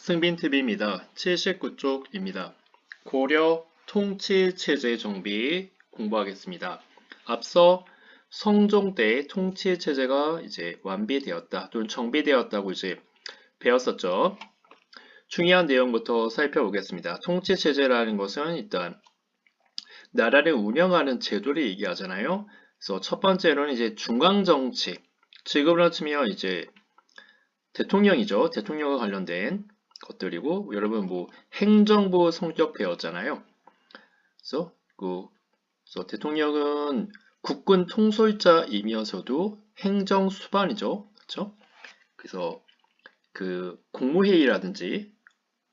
승빈TV입니다. 79쪽입니다. 고려 통치체제 정비 공부하겠습니다. 앞서 성종 때 통치체제가 이제 완비되었다 또는 정비되었다고 이제 배웠었죠. 중요한 내용부터 살펴보겠습니다. 통치체제라는 것은 일단 나라를 운영하는 제도를 얘기하잖아요. 그래서 첫 번째로는 이제 중앙정치, 지금으로 치면 이제 대통령이죠. 대통령과 관련된 것들이고, 여러분 뭐 행정부 성격 배웠잖아요. 그래서 대통령은 국군 통솔자이면서도 행정 수반이죠. 그렇죠? 그래서 그 국무회의라든지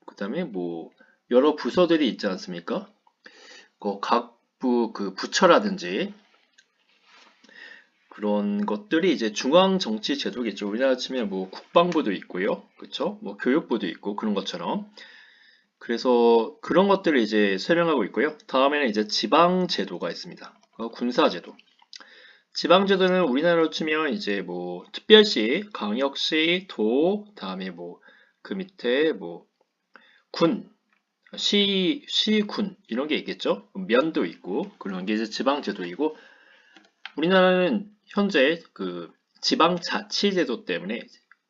그다음에 뭐 여러 부서들이 있지 않습니까? 각 그 부처라든지 그런 것들이 이제 중앙 정치 제도겠죠. 우리나라 치면 뭐 국방부도 있고요. 그렇죠? 뭐 교육부도 있고 그런 것처럼. 그래서 그런 것들을 이제 설명하고 있고요. 다음에는 이제 지방 제도가 있습니다. 군사 제도. 지방 제도는 우리나라로 치면 이제 뭐 특별시, 광역시, 도, 다음에 뭐 그 밑에 뭐 군, 시군 이런 게 있겠죠. 면도 있고 그런 게 이제 지방 제도이고 우리나라는 현재 그 지방자치제도 때문에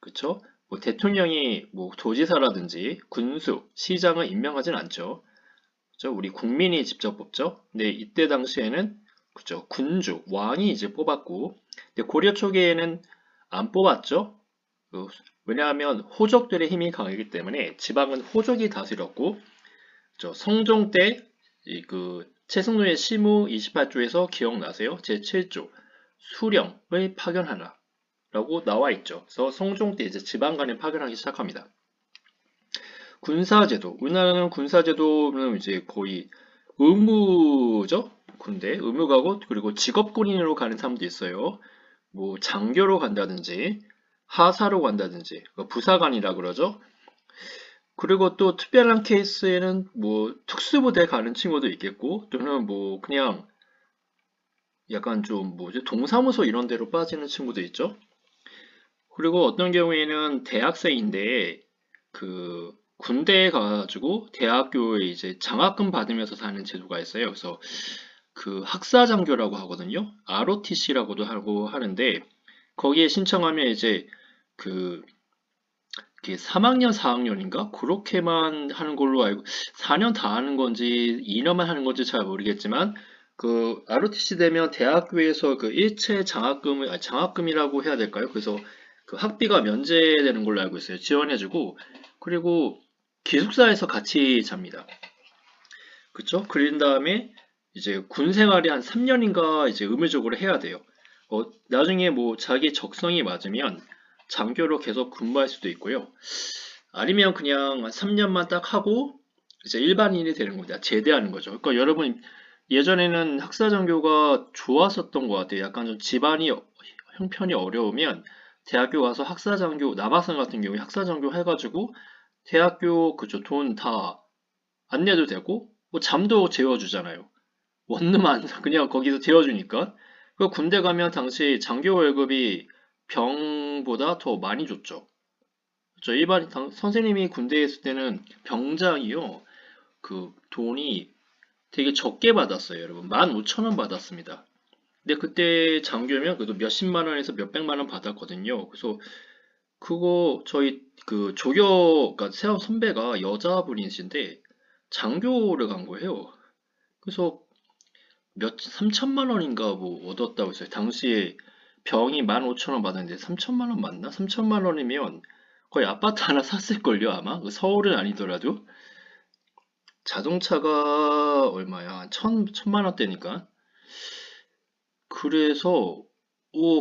그쵸? 뭐 대통령이 뭐 도지사라든지 군수, 시장을 임명하진 않죠. 그죠? 우리 국민이 직접 뽑죠. 근데 이때 당시에는 그죠? 군주, 왕이 이제 뽑았고, 근데 고려 초기에는 안 뽑았죠. 왜냐하면 호족들의 힘이 강하기 때문에 지방은 호족이 다스렸고, 그죠? 성종 때 그 최승로의 시무 28조에서 기억나세요? 제7조 수령을 파견하라 라고 나와 있죠. 그래서 성종 때 이제 지방간을 파견하기 시작합니다. 군사제도. 우리나라는 군사제도는 이제 거의 의무죠? 군대, 의무 가고, 그리고 직업군인으로 가는 사람도 있어요. 뭐, 장교로 간다든지, 하사로 간다든지, 부사관이라 그러죠. 그리고 또 특별한 케이스에는 뭐, 특수부대 가는 친구도 있겠고, 또는 뭐, 그냥 약간 좀 뭐지, 동사무소 이런 데로 빠지는 친구도 있죠. 그리고 어떤 경우에는 대학생인데 그 군대에 가가지고 대학교에 이제 장학금 받으면서 사는 제도가 있어요. 그래서 그 학사장교라고 하거든요. ROTC라고도 하고 하는데 거기에 신청하면 이제 그 3학년, 4학년인가? 그렇게만 하는 걸로 알고 4년 다 하는 건지 2년만 하는 건지 잘 모르겠지만 그 ROTC 되면 대학교에서 그 일체 장학금을 장학금이라고 해야 될까요? 그래서 그 학비가 면제되는 걸로 알고 있어요. 지원해주고 그리고 기숙사에서 같이 잡니다. 그쵸? 그린 다음에 이제 군 생활이 한 3년인가 이제 의무적으로 해야 돼요. 나중에 뭐 자기 적성이 맞으면 장교로 계속 근무할 수도 있고요. 아니면 그냥 3년만 딱 하고 이제 일반인이 되는 겁니다. 제대하는 거죠. 그러니까 여러분 예전에는 학사장교가 좋았었던 것 같아요. 약간 좀 집안이 형편이 어려우면 대학교 가서 학사장교 남학생 같은 경우에 학사장교 해가지고 대학교 그죠 돈 다 안 내도 되고 뭐 잠도 재워주잖아요. 원룸안 그냥 거기서 재워주니까. 그 군대 가면 당시 장교 월급이 병보다 더 많이 줬죠. 저 일반 선생님이 군대에 있을 때는 병장이요. 그 돈이 되게 적게 받았어요, 여러분. 15,000원 받았습니다. 근데 그때 장교면 그래도 몇십만 원에서 몇백만 원 받았거든요. 그래서 그거 저희 그 그러니까 세업 선배가 여자분이신데 장교를 간 거예요. 그래서 3천만 원인가 뭐 얻었다고 했어요. 당시에 병이 15,000원 받았는데 3천만 원 맞나? 3천만 원이면 거의 아파트 하나 샀을걸요, 아마? 서울은 아니더라도. 자동차가 얼마야? 천만 원대니까. 그래서,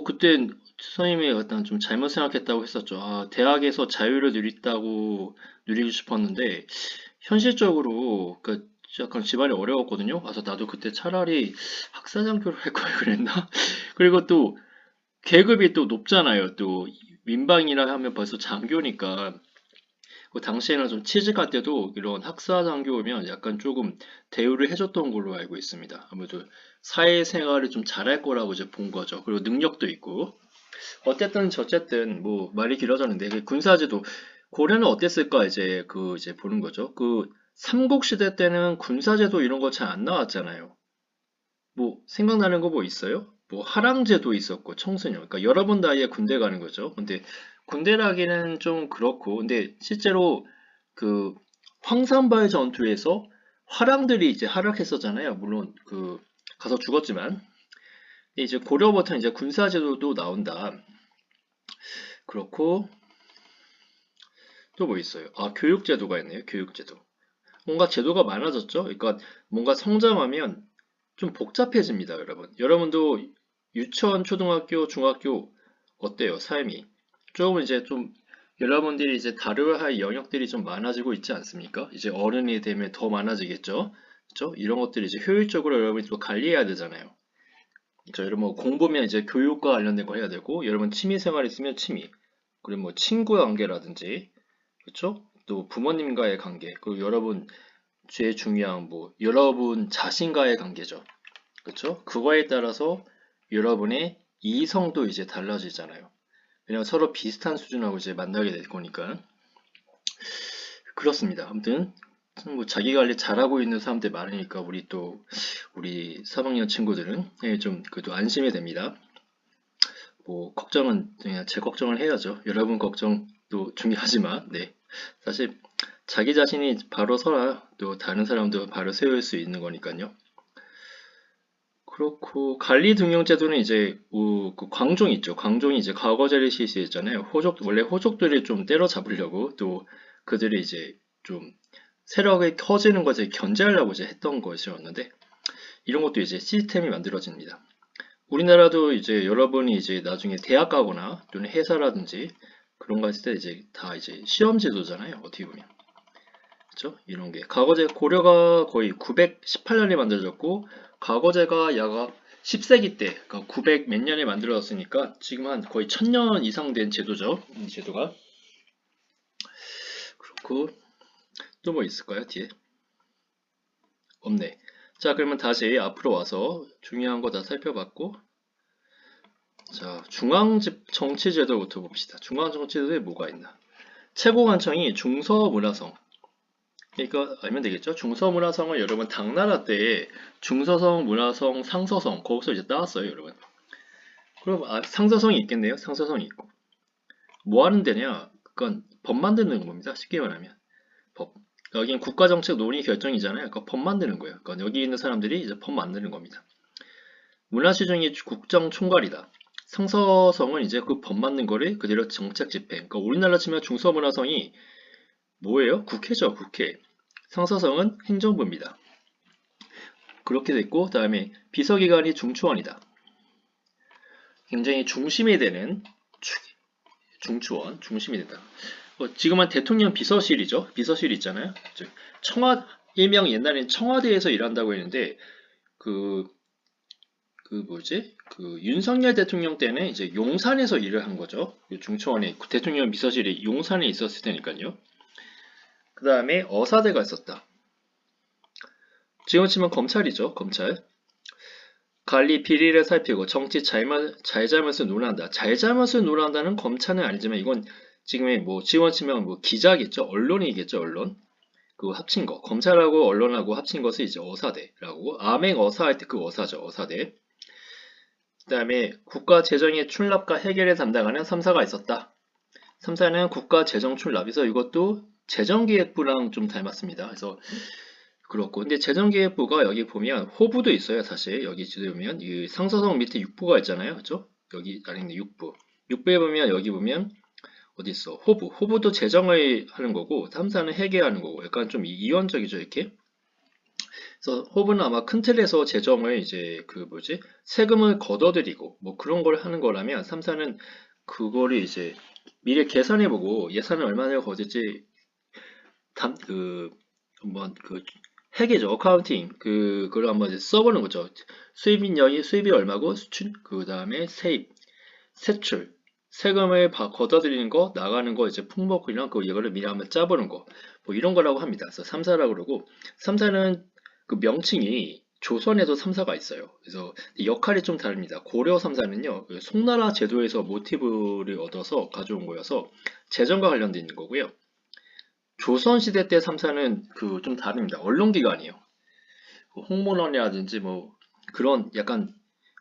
그땐 선생님이 약간 좀 잘못 생각했다고 했었죠. 아, 대학에서 자유를 누리고 싶었는데, 현실적으로, 그, 약간 집안이 어려웠거든요. 그래서 나도 그때 차라리 학사장교를 할 걸 그랬나? 그리고 또, 계급이 또 높잖아요. 또, 민방이라 하면 벌써 장교니까. 그 당시에는 좀 취직할 때도 이런 학사장교면 약간 조금 대우를 해줬던 걸로 알고 있습니다. 아무래도 사회생활을 좀 잘할 거라고 이제 본 거죠. 그리고 능력도 있고. 어쨌든 저쨌든 뭐 말이 길어졌는데 그 군사제도 고려는 어땠을까 이제 보는 거죠. 그 삼국시대 때는 군사제도 이런 거 잘 안 나왔잖아요. 뭐 생각나는 거 뭐 있어요? 뭐 하랑제도 있었고 청소년. 그러니까 여러 번 나이에 군대 가는 거죠. 근데 군대라기는 좀 그렇고, 근데 실제로 그 황산바의 전투에서 화랑들이 이제 활약했었잖아요. 물론 그 가서 죽었지만. 근데 이제 고려부터 이제 군사제도도 나온다. 그렇고 또 뭐 있어요? 아, 교육제도가 있네요. 교육제도. 뭔가 제도가 많아졌죠. 그러니까 뭔가 성장하면 좀 복잡해집니다, 여러분. 여러분도 유치원, 초등학교, 중학교 어때요? 삶이 조금 이제 좀 여러분들이 이제 다뤄야 할 영역들이 좀 많아지고 있지 않습니까? 이제 어른이 되면 더 많아지겠죠. 그렇죠? 이런 것들이 이제 효율적으로 여러분이 또 관리해야 되잖아요. 그렇죠? 여러분 뭐 공부면 이제 교육과 관련된 거 해야 되고, 여러분 취미 생활 있으면 취미, 그리고 뭐 친구 관계라든지, 그렇죠? 또 부모님과의 관계, 그리고 여러분 제일 중요한 뭐 여러분 자신과의 관계죠. 그렇죠? 그거에 따라서 여러분의 이성도 이제 달라지잖아요. 왜냐면 서로 비슷한 수준하고 이제 만나게 될 거니까. 그렇습니다. 아무튼 뭐 자기 관리 잘하고 있는 사람들 많으니까 우리 3학년 친구들은 좀 그래도 안심이 됩니다. 뭐 걱정은 그냥 제 걱정을 해야죠. 여러분 걱정도 중요하지만 네. 사실 자기 자신이 바로 서야 또 다른 사람도 바로 세울 수 있는 거니까요. 그렇고 관리 등용 제도는 이제 그 광종 있죠. 광종이 이제 과거제를 실시했잖아요. 원래 호족들을 좀 때려잡으려고 또 그들이 이제 좀 세력이 커지는 것을 견제하려고 이제 했던 것이었는데 이런 것도 이제 시스템이 만들어집니다. 우리나라도 이제 여러분이 이제 나중에 대학 가거나 또는 회사라든지 그런 거 했을 때 이제 다 이제 시험 제도잖아요. 어떻게 보면. 그렇죠? 이런 게 과거제 고려가 거의 918년에 만들어졌고 과거제가 약 10세기 때 그러니까 900 몇 년에 만들어졌으니까 지금 한 거의 1000년 이상 된 제도죠. 이 제도가. 그렇고 또 뭐 있을까요? 뒤에? 없네. 자, 그러면 다시 앞으로 와서 중요한 거 다 살펴봤고 자, 중앙정치제도부터 봅시다. 중앙정치제도에 뭐가 있나? 최고관청이 중서문화성. 그러니까 알면 되겠죠? 중서문화성을 여러분 당나라 때 중서성, 문화성, 상서성 거기서 이제 따왔어요, 여러분. 그럼 상서성이 있겠네요. 상서성이 있고. 뭐 하는 데냐? 그건 법 만드는 겁니다. 쉽게 말하면 법. 여기는 국가정책 논의 결정이잖아요. 그러니까 법 만드는 거예요. 그러니까 여기 있는 사람들이 이제 법 만드는 겁니다. 문화시정이 국정총괄이다. 상서성은 이제 그 법 만든 거를 그대로 정책 집행. 그러니까 우리나라 치면 중서문화성이 뭐예요? 국회죠, 국회. 상서성은 행정부입니다. 그렇게 됐고, 그다음에 비서기관이 중추원이다. 굉장히 중심이 되는 중추원, 중심이 된다. 지금은 대통령 비서실이죠. 비서실 있잖아요. 즉 일명 옛날엔 청와대에서 일한다고 했는데 그 뭐지? 그 윤석열 대통령 때는 이제 용산에서 일을 한 거죠. 중추원에 대통령 비서실이 용산에 있었을 테니까요. 그 다음에 어사대가 있었다. 지금 치면 검찰이죠. 검찰. 관리 비리를 살피고 정치 잘잘못을 논한다. 잘잘못을 논한다는 검찰은 아니지만 이건 지금의 뭐 지원 치면 뭐 기자겠죠. 언론이겠죠. 언론. 그 합친 거. 검찰하고 언론하고 합친 것을 이제 어사대라고. 암행 어사할 때 그 어사죠. 어사대. 그다음에 국가 재정의 출납과 해결을 담당하는 3사가 있었다. 3사는 국가 재정 출납. 그래서 이것도 재정기획부랑 좀 닮았습니다. 그래서 그렇고 근데 재정기획부가 여기 보면 호부도 있어요. 사실 여기 보면 이 상서성 밑에 육부가 있잖아요. 그렇죠? 여기 아닌데 육부. 육부에 보면 여기 보면 어디 있어? 호부. 호부도 재정을 하는 거고 3사는 회계하는 거고 약간 좀 이원적이죠, 이렇게. 그래서 호부는 아마 큰 틀에서 재정을 이제 그 뭐지? 세금을 걷어들이고 뭐 그런 걸 하는 거라면 3사는 그거를 이제 미리 계산해보고 예산을 얼마나 거둘지 한번 회계죠. 어카운팅. 그걸 한번 이제 써보는 거죠. 수입이 얼마고, 수출, 그 다음에 세출. 세금을 걷어들이는 거, 나가는 거, 이제 품목이랑 이거를 미리 한번 짜보는 거. 뭐 이런 거라고 합니다. 그래서 3사라고 그러고, 3사는 그 명칭이 조선에도 3사가 있어요. 그래서 역할이 좀 다릅니다. 고려 3사는요, 그 송나라 제도에서 모티브를 얻어서 가져온 거여서 재정과 관련돼 있는 거고요. 조선시대 때 3사는 그 좀 다릅니다. 언론기관이에요. 홍문원이라든지 뭐 그런 약간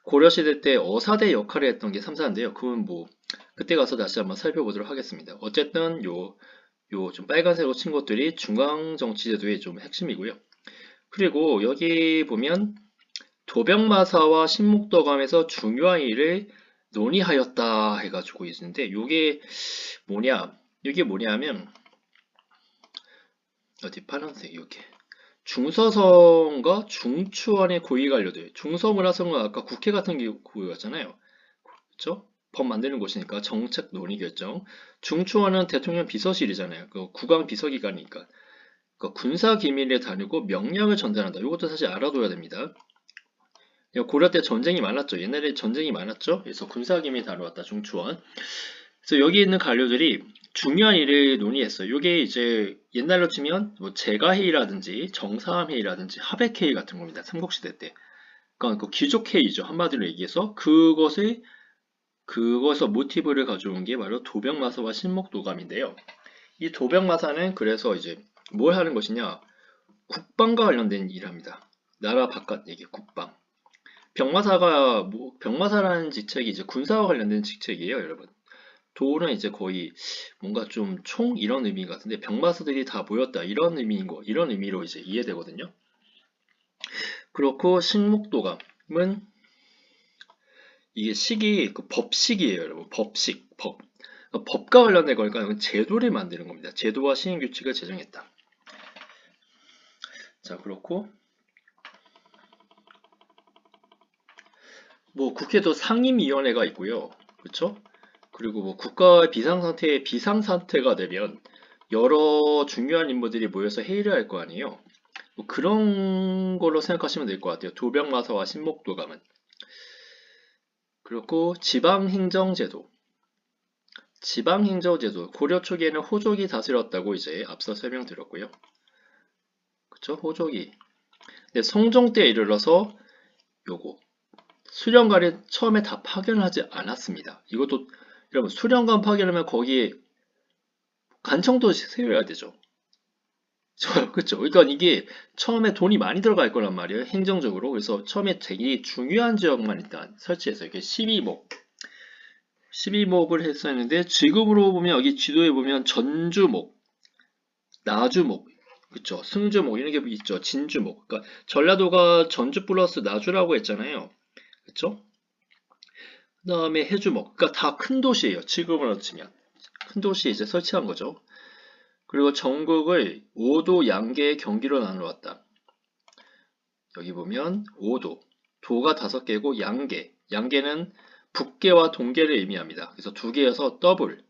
고려시대 때 어사대 역할을 했던 게 3사인데요. 그건 뭐 그때 가서 다시 한번 살펴보도록 하겠습니다. 어쨌든 요 좀 빨간색으로 친 것들이 중앙정치제도의 좀 핵심이고요. 그리고 여기 보면 도병마사와 신목도감에서 중요한 일을 논의하였다 해가지고 있는데 요게 뭐냐? 이게 뭐냐면 어디 파란색 이렇게 중서성과 중추원의 고위 관료들. 중서문화성은 아까 국회 같은 게 고위였잖아요. 그렇죠? 법 만드는 곳이니까 정책 논의 결정. 중추원은 대통령 비서실이잖아요. 그 국왕 비서기관이니까. 그러니까 군사 기밀에 다루고 명령을 전달한다. 이것도 사실 알아둬야 됩니다. 고려 때 전쟁이 많았죠. 옛날에 전쟁이 많았죠. 그래서 군사 기밀 다루었다. 중추원. 그래서 여기 있는 관료들이 중요한 일을 논의했어요. 이게 이제 옛날로 치면 뭐 제가회의라든지 정사함회의라든지 하백회의 같은 겁니다. 삼국시대 때. 그러니까 그 귀족회의죠. 한마디로 얘기해서 그것에서 모티브를 가져온 게 바로 도병마사와 신목도감인데요. 이 도병마사는 그래서 이제 뭘 하는 것이냐? 국방과 관련된 일을 합니다. 나라 바깥 얘기, 국방. 병마사라는 직책이 이제 군사와 관련된 직책이에요, 여러분. 도는 이제 거의 뭔가 좀 총 이런 의미 같은데 병마사들이 다 모였다 이런 의미인 거 이런 의미로 이제 이해되거든요. 그렇고 식목도감은 이게 식이 그 법식이에요, 여러분. 법식, 법. 그러니까 법과 관련된 거니까 제도를 만드는 겁니다. 제도와 시행 규칙을 제정했다. 자, 그렇고 뭐 국회도 상임위원회가 있고요, 그렇죠? 그리고 뭐 국가의 비상상태가 되면 여러 중요한 인물들이 모여서 회의를 할 거 아니에요. 뭐 그런 걸로 생각하시면 될 것 같아요. 도병마사와 신목도감은. 그리고 지방행정제도. 지방행정제도. 고려 초기에는 호족이 다스렸다고 이제 앞서 설명드렸고요. 그쵸? 호족이. 근데 성종 때 이르러서 요거. 수령관이 처음에 다 파견하지 않았습니다. 이것도 여러분 수령관 파견하면 거기에 관청도 세워야 되죠. 그쵸. 그러니까 이게 처음에 돈이 많이 들어갈 거란 말이에요. 행정적으로. 그래서 처음에 되게 중요한 지역만 일단 설치해서 이게 12목을 했었는데 지금으로 보면 여기 지도에 보면 전주목, 나주목, 그쵸. 승주목 이런 게 있죠. 진주목. 그러니까 전라도가 전주 플러스 나주라고 했잖아요. 그쵸? 그 다음에 해주목. 그러니까 다 큰 도시예요. 지금으로 치면. 큰 도시에 이제 설치한 거죠. 그리고 전국을 5도 양계의 경기로 나누었다. 여기 보면 5도. 도가 5개고 양계는 북계와 동계를 의미합니다. 그래서 두 개여서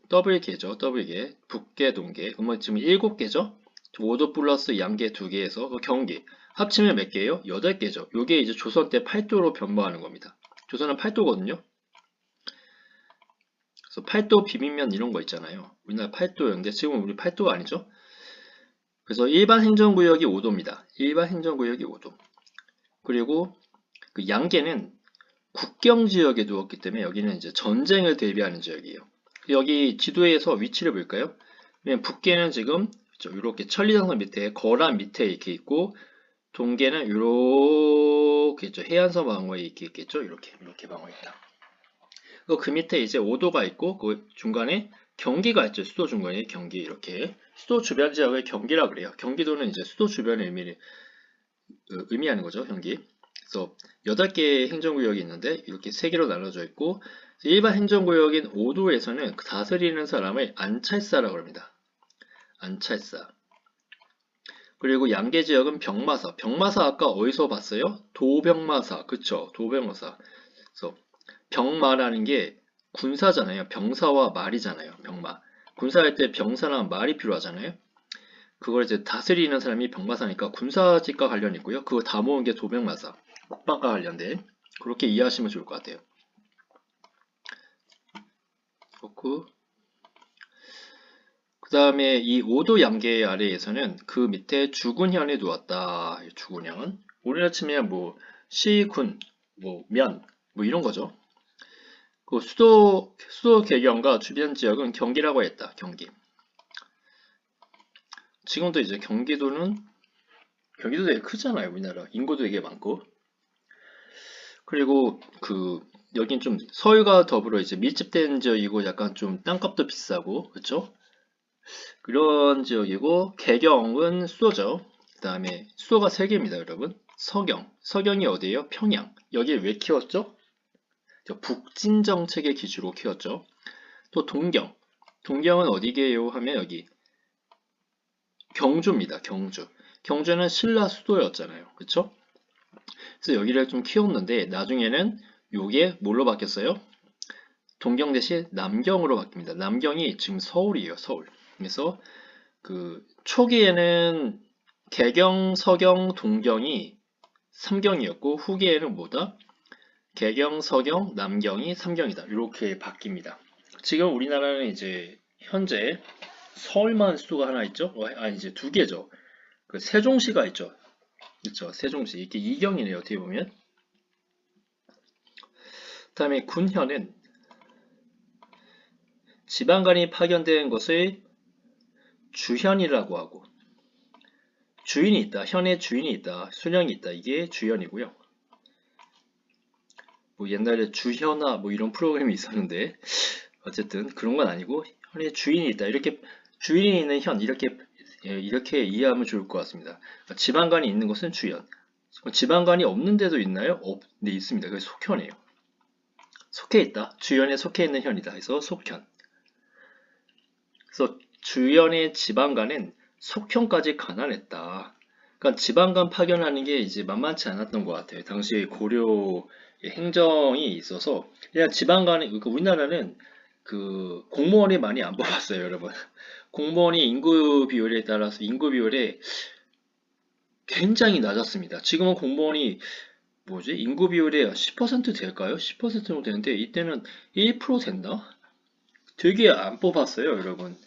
더블계죠. 더블계. 북계, 동계. 그러면 지금 7개죠. 5도 플러스 양계 2개에서 그 경기. 합치면 몇 개예요? 8개죠. 요게 이제 조선 때 8도로 변모하는 겁니다. 조선은 8도거든요. 그래서 8도 비빔면 이런 거 있잖아요. 우리나라 8도였는데 지금 우리 8도가 아니죠. 그래서 일반 행정구역이 5도입니다. 일반 행정구역이 5도. 그리고 그 양계는 국경 지역에 두었기 때문에 여기는 이제 전쟁을 대비하는 지역이에요. 여기 지도에서 위치를 볼까요? 북계는 지금 이렇게 천리장성 밑에 거란 밑에 이렇게 있고 동계는 이렇게 있죠. 해안선 방어에 이렇게 있겠죠. 이렇게 방어에 있다. 그 밑에 이제 5도가 있고 그 중간에 경기가 있죠. 수도 중간에 경기 이렇게 수도 주변 지역을 경기라 그래요. 경기도는 이제 수도 주변의 의미하는 거죠. 경기. 그래서 8개의 행정구역이 있는데 이렇게 3개로 나눠져 있고 일반 행정구역인 5도에서는 다스리는 사람을 안찰사라고 합니다. 안찰사. 그리고 양계 지역은 병마사. 병마사 아까 어디서 봤어요? 도병마사. 그쵸? 도병마사. 그래서 병마라는 게 군사잖아요. 병사와 말이잖아요. 병마. 군사할 때 병사랑 말이 필요하잖아요. 그걸 이제 다스리는 사람이 병마사니까 군사직과 관련 있고요. 그거 다 모은 게 도병마사. 국방과 관련된. 그렇게 이해하시면 좋을 것 같아요. 그렇고 그 다음에 이 5도 양계 아래에서는 그 밑에 주군현을 두었다. 주군현. 우리나라 치면 뭐 시, 군, 뭐 면, 뭐 이런 거죠. 그 수도 개경과 주변 지역은 경기라고 했다. 경기. 지금도 이제 경기도 되게 크잖아요. 우리나라 인구도 되게 많고. 그리고 여긴 좀 서울과 더불어 이제 밀집된 지역이고 약간 좀 땅값도 비싸고 그렇죠? 그런 지역이고 개경은 수도죠. 그다음에 수도가 세 개입니다, 여러분. 서경이 어디예요? 평양. 여기에 왜 키웠죠? 북진 정책의 기주로 키웠죠. 또 동경은 어디게요? 하면 여기 경주입니다. 경주는 신라 수도였잖아요. 그쵸? 그래서 여기를 좀 키웠는데 나중에는 요게 뭘로 바뀌었어요? 동경 대신 남경으로 바뀝니다. 남경이 지금 서울이에요. 서울. 그래서 초기에는 개경, 서경, 동경이 3경이었고 후기에는 뭐다? 개경, 서경, 남경이 3경이다. 이렇게 바뀝니다. 지금 우리나라는 이제 현재 서울만 수도가 하나 있죠? 이제 두 개죠. 세종시가 있죠. 그렇죠. 세종시. 이게 2경이네요. 어떻게 보면. 그다음에 군현은 지방간이 파견된 것을 주현이라고 하고 주인이 있다. 현의 주인이 있다. 순영이 있다. 이게 주현이고요. 뭐 옛날에 주현아 뭐 이런 프로그램이 있었는데 어쨌든 그런 건 아니고 현의 주인이 있다. 이렇게 주인이 있는 현 이렇게 이해하면 좋을 것 같습니다. 지방간이 있는 것은 주현. 지방간이 없는 데도 있나요? 네, 있습니다. 그게 속현이에요. 속해 있다. 주현에 속해 있는 현이다. 그래서 속현. 그래서 주현의 지방간은 속현까지 가난했다. 그러니까 지방간 파견하는 게 이제 만만치 않았던 것 같아요. 당시 고려 행정이 있어서 그냥 지방간에 그러니까 우리나라는 공무원이 많이 안 뽑았어요, 여러분. 공무원이 인구 비율에 따라서 인구 비율에 굉장히 낮았습니다. 지금은 공무원이 뭐지? 인구 비율이 10% 될까요? 10% 정도 되는데 이때는 1% 된다? 되게 안 뽑았어요, 여러분.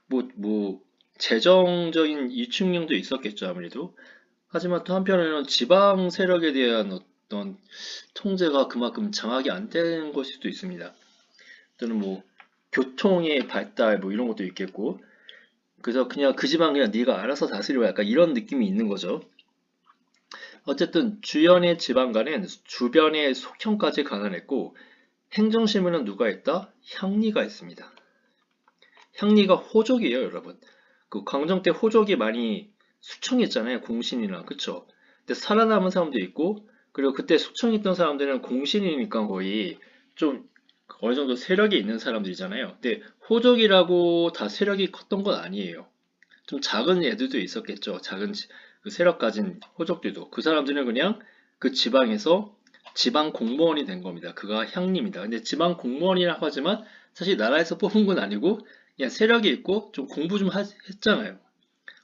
뭐 재정적인 이충용도 있었겠죠, 아무래도. 하지만 또 한편으로는 지방 세력에 대한 어떤 통제가 그만큼 장악이 안 된 걸 수도 있습니다. 또는 뭐 교통의 발달 뭐 이런 것도 있겠고. 그래서 그냥 그 지방 그냥 네가 알아서 다스려 약간 이런 느낌이 있는 거죠. 어쨌든 주연의 지방간은 주변의 속현까지 가난했고 행정실무는 누가 했다? 향리가 했습니다. 향리가 호족이에요, 여러분. 광정 때 호족이 많이 숙청했잖아요, 공신이랑, 그쵸? 근데 살아남은 사람도 있고, 그리고 그때 숙청했던 사람들은 공신이니까 거의 좀 어느 정도 세력이 있는 사람들이잖아요. 근데 호족이라고 다 세력이 컸던 건 아니에요. 좀 작은 애들도 있었겠죠. 그 세력 가진 호족들도. 그 사람들은 그냥 그 지방에서 지방 공무원이 된 겁니다. 그가 향리입니다. 근데 지방 공무원이라고 하지만 사실 나라에서 뽑은 건 아니고 그냥 세력이 있고 좀 공부 좀 했잖아요.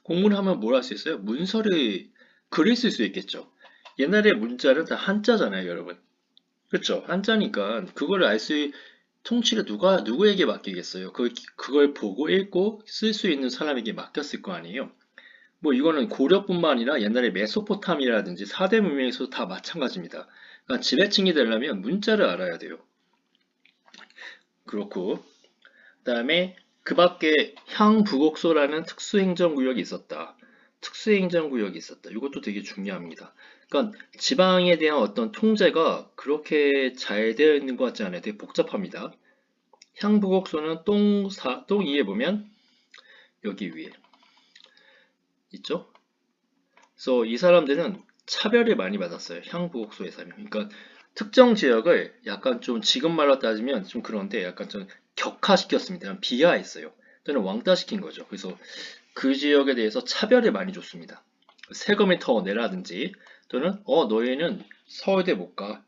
공부를 하면 뭘 할 수 있어요? 문서를 글을 쓸 수 있겠죠. 옛날에 문자는 다 한자잖아요, 여러분. 그렇죠? 한자니까 그걸 통치를 누구에게 맡기겠어요? 그걸 보고 읽고 쓸 수 있는 사람에게 맡겼을 거 아니에요? 뭐 이거는 고려뿐만 아니라 옛날에 메소포타미아라든지 4대 문명에서도 다 마찬가지입니다. 그러니까 지배층이 되려면 문자를 알아야 돼요. 그렇고 그다음에 그 밖에 향부곡소라는 특수행정구역이 있었다. 특수행정구역이 있었다. 이것도 되게 중요합니다. 그러니까 지방에 대한 어떤 통제가 그렇게 잘 되어 있는 것 같지 않아요. 되게 복잡합니다. 향부곡소는 똥 2에 보면 여기 위에 있죠? 그래서 이 사람들은 차별을 많이 받았어요. 향부곡소에 살면. 그러니까 특정 지역을 약간 좀 지금 말로 따지면 좀 그런데 약간 좀 격화시켰습니다. 비하했어요. 또는 왕따시킨 거죠. 그래서 그 지역에 대해서 차별을 많이 줬습니다. 세금을 더 내라든지 또는 너희는 서울대 못 가.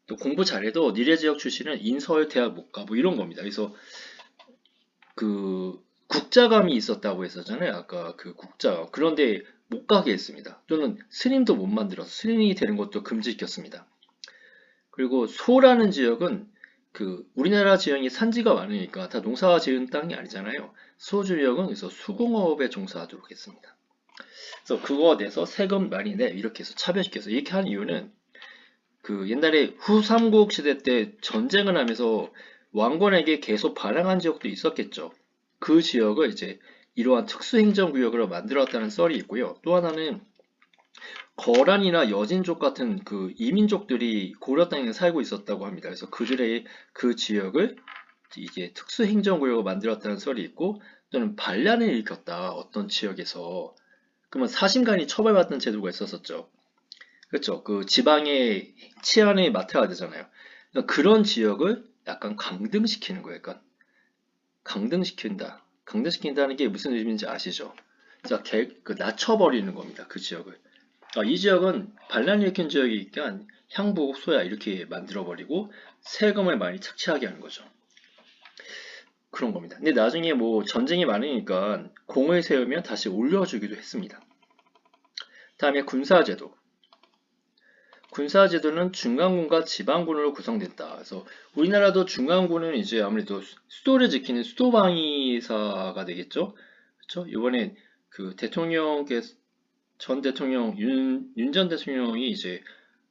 또 공부 잘해도 니네 지역 출신은 인서울대학 못 가. 뭐 이런 겁니다. 그래서 국자감이 있었다고 했었잖아요. 아까 그 국자. 그런데 못 가게 했습니다. 또는 스님도 못 만들어서 스님이 되는 것도 금지시켰습니다. 그리고 소라는 지역은 우리나라 지형이 산지가 많으니까 다 농사 지은 땅이 아니잖아요. 소 지역은 그래서 수공업에 종사하도록 했습니다. 그래서 그거에 대해서 세금 많이 내 이렇게 해서 차별시켜서 이렇게 한 이유는 그 옛날에 후삼국 시대 때 전쟁을 하면서 왕건에게 계속 발행한 지역도 있었겠죠. 그 지역을 이제 이러한 특수행정구역으로 만들었다는 썰이 있고요. 또 하나는 거란이나 여진족 같은 그 이민족들이 고려 땅에 살고 있었다고 합니다. 그래서 그들의 그 지역을 이제 특수행정구역으로 만들었다는 썰이 있고, 또는 반란을 일으켰다 어떤 지역에서 그러면 사신간이 처벌받는 제도가 있었었죠. 그렇죠. 그 지방의 치안을 맡아야 되잖아요. 그러니까 그런 지역을 약간 강등시키는 거예요. 그러니까 강등시킨다. 강등시킨다는 게 무슨 의미인지 아시죠? 자, 낮춰버리는 겁니다. 그 지역을. 이 지역은 반란 일으킨 지역이니까 향복, 소야 이렇게 만들어버리고 세금을 많이 착취하게 하는 거죠. 그런 겁니다. 근데 나중에 뭐 전쟁이 많으니까 공을 세우면 다시 올려주기도 했습니다. 다음에 군사제도. 군사제도는 중간군과 지방군으로 구성됐다. 그래서 우리나라도 중간군은 이제 아무래도 수도를 지키는 수도방위사가 되겠죠. 그렇죠? 이번에 그 전 대통령 윤 전 대통령이 이제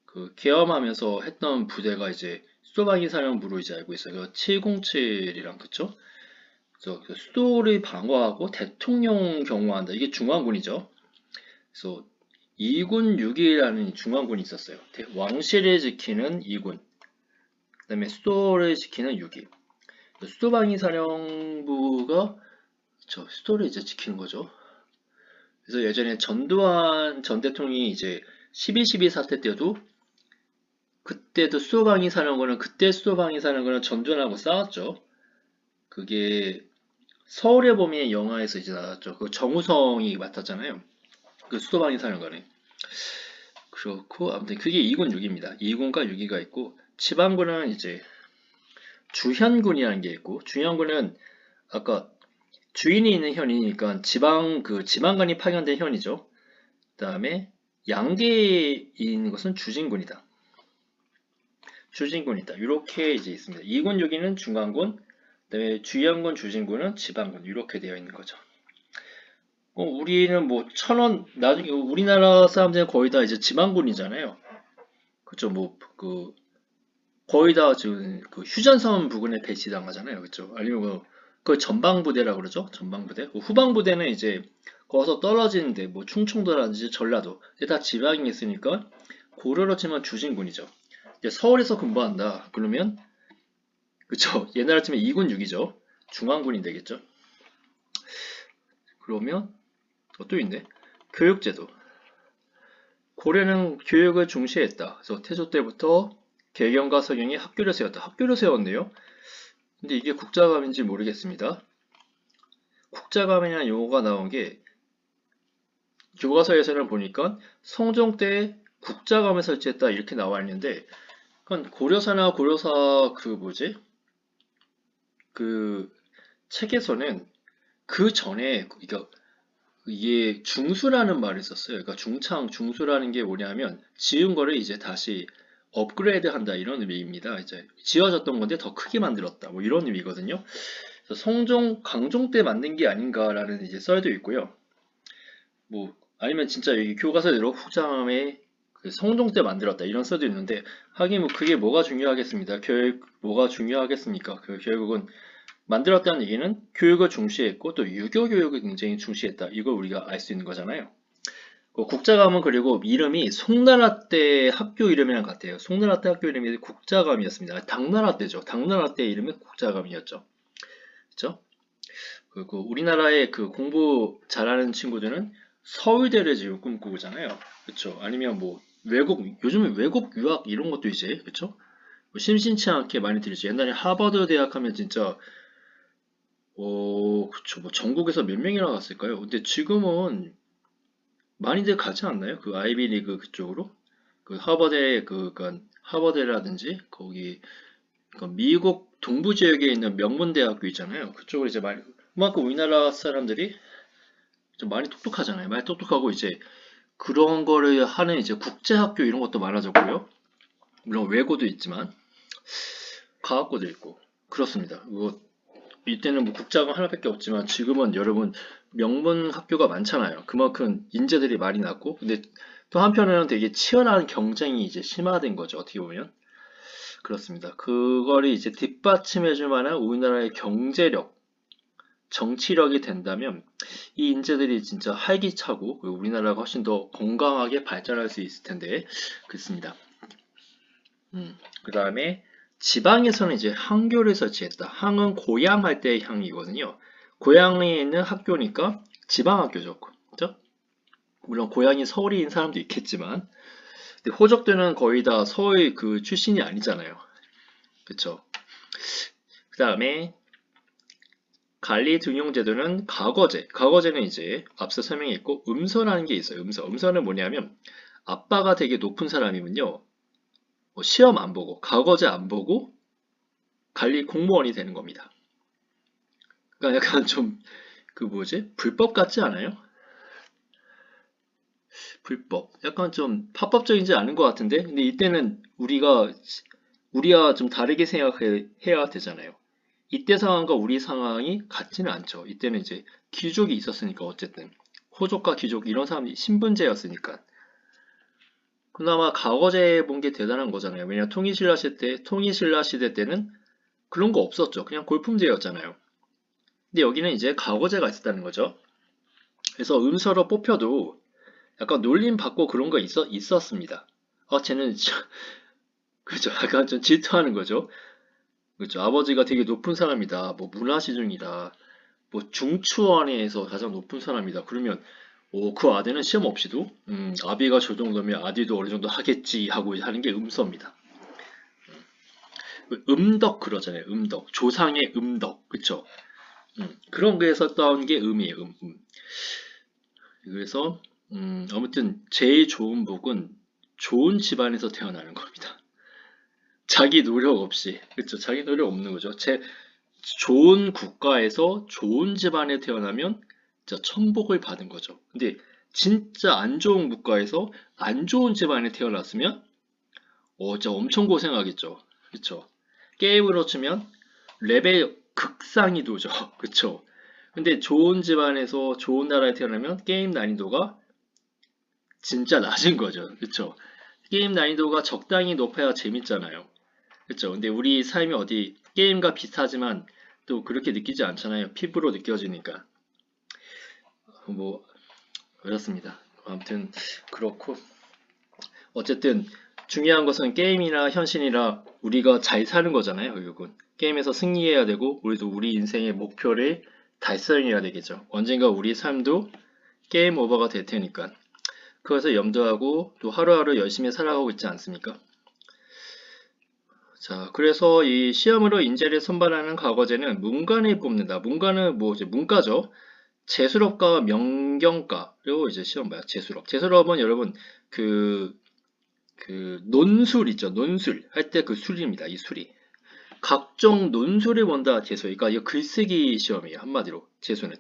그 계엄하면서 했던 부대가 이제 수도방위사령부로 이제 알고 있어요. 707이랑 그쵸? 그래서 그 수도를 방어하고 대통령 경호한다. 이게 중앙군이죠. 그래서 2군 6위라는 중앙군이 있었어요. 왕실을 지키는 2군, 그 다음에 수도를 지키는 6위. 수도방위사령부가 수도를 이제 지키는 거죠. 그래서 예전에 전두환 전 대통령이 이제 12.12 사태 때도 그때도 그때 수도방위사령부는 전두환하고 싸웠죠. 그게 서울의 봄이 영화에서 이제 나왔죠. 그 정우성이 맡았잖아요. 그 수도방위사령관에. 그렇고 아무튼 그게 2군 6위입니다. 2군과 6위가 있고 지방군은 이제 주현군이라는 게 있고 주현군은 아까 주인이 있는 현이니까 지방관이 파견된 현이죠. 그다음에 양계에 있는 것은 주진군이다. 주진군이다. 이렇게 이제 있습니다. 2군 6위는 중간군, 그다음에 주현군, 주진군은 지방군 이렇게 되어 있는 거죠. 우리는 뭐 나중에 우리나라 사람들은 거의 다 이제 지방군이잖아요. 그쵸? 뭐 거의 다 지금 그 휴전선 부근에 배치당하잖아요. 그쵸? 아니면 그 전방부대라고 그러죠? 전방부대. 후방부대는 이제 거기서 떨어지는데 뭐 충청도라든지 전라도 이게 다 지방이 있으니까 고려로 치면 주진군이죠. 이제 서울에서 근무한다. 그러면 그쵸? 옛날에 치면 2군 6이죠. 중앙군이 되겠죠. 그러면 또 있네. 교육제도. 고려는 교육을 중시했다. 그래서 태조 때부터 개경과 서경이 학교를 세웠다. 학교를 세웠네요. 근데 이게 국자감인지 모르겠습니다. 국자감이라는 용어가 나온 게 교과서에서는 보니까 성종 때 국자감을 설치했다 이렇게 나와 있는데 그건 고려사나 고려사 그 책에서는 그 전에 이게 중수라는 말을 썼어요. 그러니까 중수라는 게 뭐냐면 지은 거를 이제 다시 업그레이드 한다 이런 의미입니다. 이제 지어졌던 건데 더 크게 만들었다 뭐 이런 의미거든요. 그래서 강종 때 만든 게 아닌가라는 이제 썰도 있고요. 뭐 아니면 진짜 여기 교과서대로 후장함에 그 성종 때 만들었다 이런 썰도 있는데 하긴 뭐 그게 뭐가 중요하겠습니다. 뭐가 중요하겠습니까? 그 결국은 만들었다는 얘기는 교육을 중시했고 또 유교 교육을 굉장히 중시했다. 이걸 우리가 알 수 있는 거잖아요. 국자감은 그리고 이름이 송나라 때 학교 이름이랑 같아요. 송나라 때 학교 이름이 국자감이었습니다. 당나라 때죠. 당나라 때 이름이 국자감이었죠. 그렇죠? 그리고 우리나라의 그 공부 잘하는 친구들은 서울대를 지금 꿈꾸잖아요. 그렇죠? 아니면 뭐 요즘은 외국 유학 이런 것도 이제 그렇죠? 심심치 않게 많이 들리죠. 옛날에 하버드 대학 하면 진짜 그쵸. 뭐 전국에서 몇 명이나 갔을까요? 근데 지금은 많이들 가지 않나요? 그 아이비리그 그쪽으로? 그 그러니까 하버드라든지 거기 그러니까 미국 동부 지역에 있는 명문 대학교 있잖아요. 그쪽으로 이제 그만큼 우리나라 사람들이 좀 많이 똑똑하잖아요. 많이 똑똑하고 이제 그런 거를 하는 이제 국제학교 이런 것도 많아졌고요. 물론 외고도 있지만 과학고도 있고 그렇습니다. 이때는 뭐 국자가 하나밖에 없지만 지금은 여러분 명문 학교가 많잖아요. 그만큼 인재들이 많이 났고, 근데 또 한편으로는 되게 치열한 경쟁이 이제 심화된 거죠. 어떻게 보면. 그렇습니다. 그거를 이제 뒷받침해줄 만한 우리나라의 경제력, 정치력이 된다면 이 인재들이 진짜 활기차고 그리고 우리나라가 훨씬 더 건강하게 발전할 수 있을 텐데 그렇습니다. 그 다음에 지방에서는 이제 항교를 설치했다. 항은 고향할 때의 항이거든요. 고향에 있는 학교니까 지방학교죠. 그죠? 물론 고향이 서울인 사람도 있겠지만 근데 호적들은 거의 다 서울 그 출신이 아니잖아요. 그쵸? 그 다음에 관리 등용 제도는 과거제. 과거제는 이제 앞서 설명했고 음서라는 게 있어요. 음서. 음서는 뭐냐면 아빠가 되게 높은 사람이면요. 뭐 시험 안 보고 과거제 안 보고 관리 공무원이 되는 겁니다. 그러니까 약간 좀 그 뭐지? 불법 같지 않아요? 불법. 약간 좀 합법적이지 않은 것 같은데 근데 이때는 우리가 좀 다르게 생각해야 되잖아요. 이때 상황과 우리 상황이 같지는 않죠. 이때는 이제 귀족이 있었으니까 어쨌든 호족과 귀족 이런 사람이 신분제였으니까 그나마 과거제 본 게 대단한 거잖아요. 왜냐 통일신라 시대 때는 그런 거 없었죠. 그냥 골품제였잖아요. 근데 여기는 이제 과거제가 있었다는 거죠. 그래서 음서로 뽑혀도 약간 놀림 받고 그런 거 있었습니다. 쟤는 그죠. 약간 좀 질투하는 거죠. 그죠. 아버지가 되게 높은 사람이다. 뭐 문화시중이다. 뭐 중추원에서 가장 높은 사람이다. 그러면 그 아들은 시험 없이도 아비가 저 정도면 아들도 어느 정도 하겠지 하고 하는 게 음서입니다. 음덕 그러잖아요. 음덕. 조상의 음덕. 그쵸? 그런 거에서 따온 게 음이에요. 그래서 아무튼 제일 좋은 복은 좋은 집안에서 태어나는 겁니다. 자기 노력 없이. 그쵸? 자기 노력 없는 거죠. 좋은 국가에서 좋은 집안에 태어나면 진짜 천복을 받은 거죠. 근데 진짜 안 좋은 국가에서 안 좋은 집안에 태어났으면 진짜 엄청 고생하겠죠. 그쵸? 게임으로 치면 레벨 극상위도죠. 그쵸? 근데 좋은 집안에서 좋은 나라에 태어나면 게임 난이도가 진짜 낮은 거죠. 그쵸? 게임 난이도가 적당히 높아야 재밌잖아요. 그쵸? 근데 우리 삶이 어디 게임과 비슷하지만 또 그렇게 느끼지 않잖아요. 피부로 느껴지니까. 뭐 그렇습니다. 아무튼 그렇고 어쨌든 중요한 것은 게임이나 현실이나 우리가 잘 사는 거잖아요. 결국은 게임에서 승리해야 되고 우리도 우리 인생의 목표를 달성해야 되겠죠. 언젠가 우리 삶도 게임 오버가 될 테니까 그것을 염두하고 또 하루하루 열심히 살아가고 있지 않습니까? 자, 그래서 이 시험으로 인재를 선발하는 과거제는 문관을 뽑는다. 문관은 뭐 이제 문과죠. 재수롭과 명경과 그리고 이제 시험 뭐야? 재수롭. 재수롭은 여러분 그 논술 있죠. 논술 할 때 그 술입니다. 이 술이. 각종 논술을 본다 재수. 그러니까 이 글쓰기 시험이에요. 한마디로 재수는.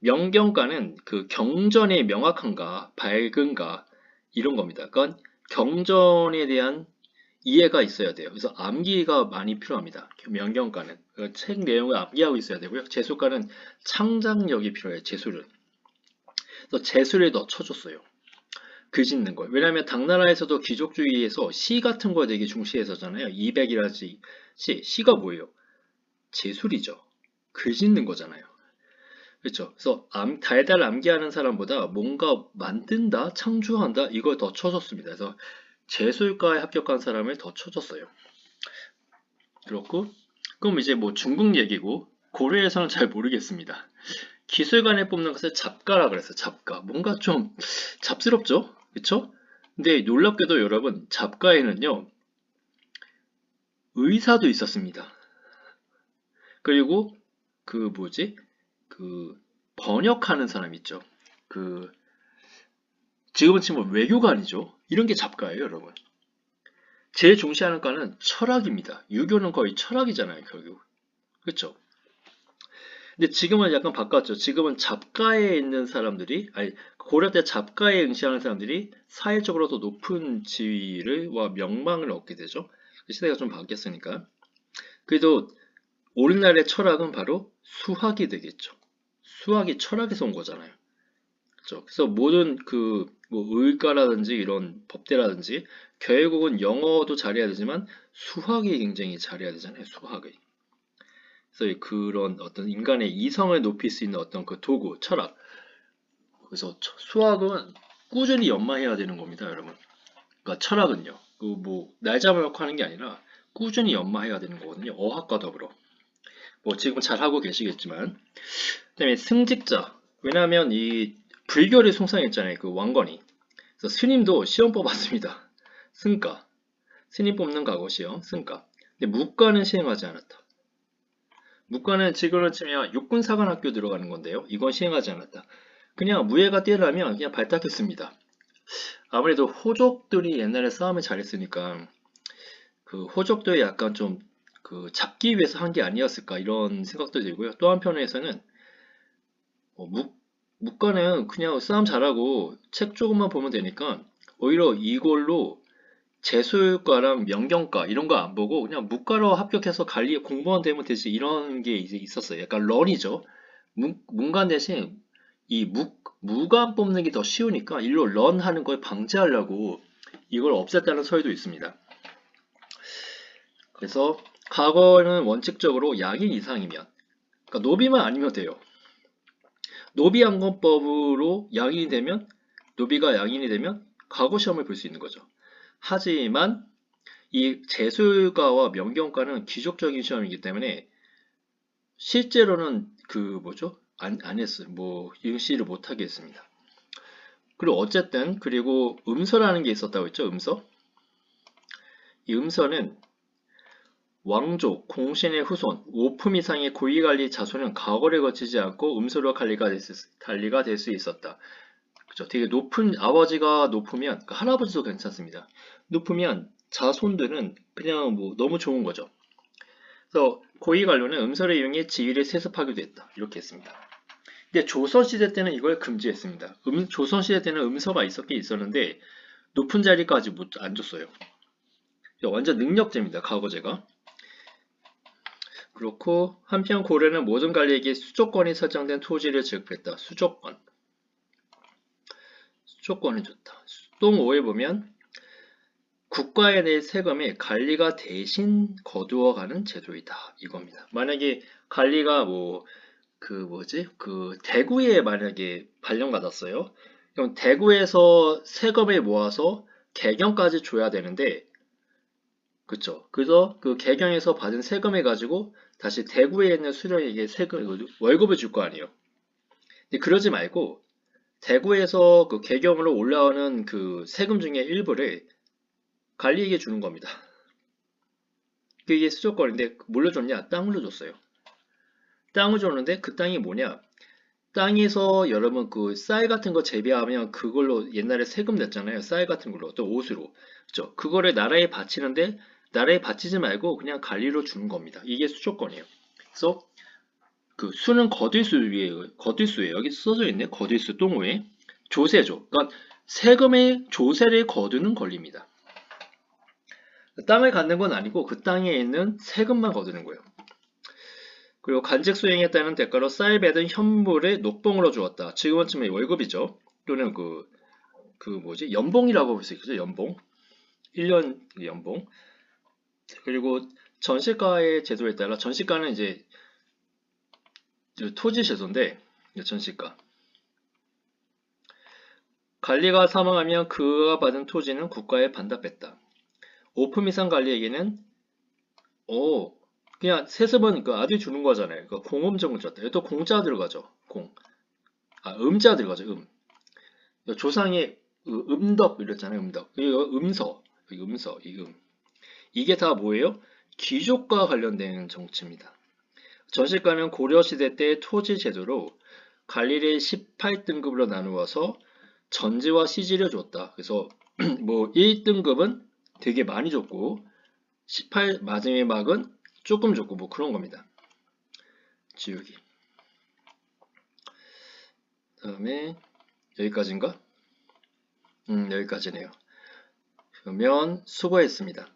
명경과는 그 경전의 명확한가, 밝은가 이런 겁니다. 그러니까 경전에 대한 이해가 있어야 돼요. 그래서 암기가 많이 필요합니다. 명경과는 책 내용을 암기하고 있어야 되고요. 재수과는 창작력이 필요해요. 재수를. 그래서 재수를 더 쳐줬어요. 글 짓는 걸. 왜냐하면 당나라에서도 귀족주의에서 시 같은 걸 되게 중시했었잖아요. 200이라지 시가 뭐예요? 재술이죠. 글 짓는 거잖아요. 그렇죠. 그래서 달달 암기하는 사람보다 뭔가 만든다, 창조한다 이걸 더 쳐줬습니다. 그래서 재술과에 합격한 사람을 더 쳐줬어요. 그렇고 그럼 이제 뭐 중국 얘기고 고려에서는 잘 모르겠습니다. 기술관에 뽑는 것을 잡가라 그랬어요. 잡가. 뭔가 좀 잡스럽죠? 그쵸? 근데 놀랍게도 여러분 잡가에는요 의사도 있었습니다. 그리고 그 뭐지? 그 번역하는 사람 있죠. 그 지금은 치면 외교관이죠. 이런 게 잡가예요, 여러분. 제일 중시하는 과는 철학입니다. 유교는 거의 철학이잖아요, 결국. 그렇죠? 근데 지금은 약간 바꿨죠. 지금은 잡가에 있는 사람들이, 아니, 고려 때 잡가에 응시하는 사람들이 사회적으로 더 높은 지위와 명망을 얻게 되죠. 시대가 좀 바뀌었으니까. 그래도 오늘날의 철학은 바로 수학이 되겠죠. 수학이 철학에서 온 거잖아요. 그렇죠? 그래서 모든 뭐 의과라든지 이런 법대라든지 결국은 영어도 잘해야 되지만 수학이 굉장히 잘해야 되잖아요. 수학을. 그래서 그런 어떤 인간의 이성을 높일 수 있는 어떤 그 도구, 철학. 그래서 수학은 꾸준히 연마해야 되는 겁니다, 여러분. 그러니까 철학은요. 그 뭐 날 잡아놓고 하는 게 아니라 꾸준히 연마해야 되는 거거든요. 어학과 더불어. 뭐 지금 잘 하고 계시겠지만. 그다음에 승직자. 왜냐하면 이 불교를 숭상했잖아요. 그 왕건이. 그래서 스님도 시험 뽑았습니다. 승가. 스님 뽑는 과거 시험, 승가. 근데 무과는 시행하지 않았다. 무과는 지금으로 치면 육군사관학교 들어가는 건데요. 이건 시행하지 않았다. 그냥 무예가 뛰어나면 그냥 발탁했습니다. 아무래도 호족들이 옛날에 싸움을 잘했으니까 그 호족들 약간 좀 그 잡기 위해서 한 게 아니었을까 이런 생각도 들고요. 또 한편에서는 무과는 그냥 싸움 잘하고 책 조금만 보면 되니까 오히려 이걸로 재수과랑 명경과 이런 거 안 보고 그냥 무과로 합격해서 관리 공무원 되면 되지 이런 게 이제 있었어요. 약간 런이죠. 문관 대신 이 무관 뽑는 게 더 쉬우니까 일로 런 하는 걸 방지하려고 이걸 없앴다는 설도 있습니다. 그래서 과거는 원칙적으로 양인 이상이면 그러니까 노비만 아니면 돼요. 노비안건법으로 양인이 되면 노비가 양인이 되면 과거 시험을 볼 수 있는 거죠. 하지만 이 재술과와 명경과는 귀족적인 시험이기 때문에 실제로는 그 뭐죠? 안 했어요. 뭐 응시를 못 하게 했습니다. 그리고 어쨌든 그리고 음서라는 게 있었다고 했죠. 음서. 이 음서는 왕족, 공신의 후손, 5품 이상의 고위관리 자손은 가거를 거치지 않고 음서로 관리가 될 수 있었다. 그죠? 되게 높은 아버지가 높으면 그러니까 할아버지도 괜찮습니다. 높으면 자손들은 그냥 뭐 너무 좋은 거죠. 그래서 고위관료는 음서를 이용해 지위를 세습하기도 했다. 이렇게 했습니다. 근데 조선시대 때는 이걸 금지했습니다. 조선시대 때는 음서가 있었긴 있었는데 높은 자리까지 안 줬어요. 완전 능력제입니다. 과거제가. 그렇고 한편 고려는 모든 관리에게 수조권이 설정된 토지를 지급했다. 수조권. 수조권이 좋다. 수동 5에 보면 국가에 대해 세금을 관리가 대신 거두어가는 제도이다. 이겁니다. 만약에 관리가 대구에 만약에 발령받았어요. 그럼 대구에서 세금을 모아서 개경까지 줘야 되는데, 그쵸? 그래서 그 개경에서 받은 세금을 가지고 다시 대구에 있는 수령에게 월급을 줄 거 아니에요. 근데 그러지 말고 대구에서 그 개경으로 올라오는 그 세금 중에 일부를 관리에게 주는 겁니다. 그게 수조권인데 뭘로 줬냐? 땅으로 줬어요. 땅을 줬는데 그 땅이 뭐냐? 땅에서 여러분 그 쌀 같은 거 재배하면 그걸로 옛날에 세금 냈잖아요. 쌀 같은 걸로 또 옷으로. 그죠? 그거를 나라에 바치는데 나라에 바치지 말고 그냥 관리로 주는 겁니다. 이게 수조권이에요. 그래서 그 수는 거들수예요. 여기 써져 있네. 거들수 동호회. 조세죠. 그러니까 세금의 조세를 거두는 권리입니다. 땅을 갖는 건 아니고 그 땅에 있는 세금만 거두는 거예요. 그리고 간직 수행했다는 대가로 쌀 배든 현물을 녹봉으로 주었다. 지금은 지금 월급이죠. 또는 연봉이라고 볼 수 있겠죠. 연봉. 1년 연봉. 그리고 전시가의 제도에 따라 전시가는 이제 토지 제도인데 전시가. 관리가 사망하면 그가 받은 토지는 국가에 반납했다. 5품 이상 관리에게는 그냥 세습은 그 아들이 주는 거잖아요. 그 공음정을 줬다. 또 공자 들어가죠. 음자 들어가죠. 조상의 음덕 이랬잖아요. 음덕. 이거 음서. 이게 다 뭐예요? 귀족과 관련된 정치입니다. 전시가는 고려시대 때 토지 제도로 관리를 18등급으로 나누어서 전지와 시지를 줬다. 그래서 뭐 1등급은 되게 많이 줬고 18 마지막은 조금 줬고 뭐 그런 겁니다. 지우기. 다음에 여기까지인가? 여기까지네요. 그러면 수고했습니다.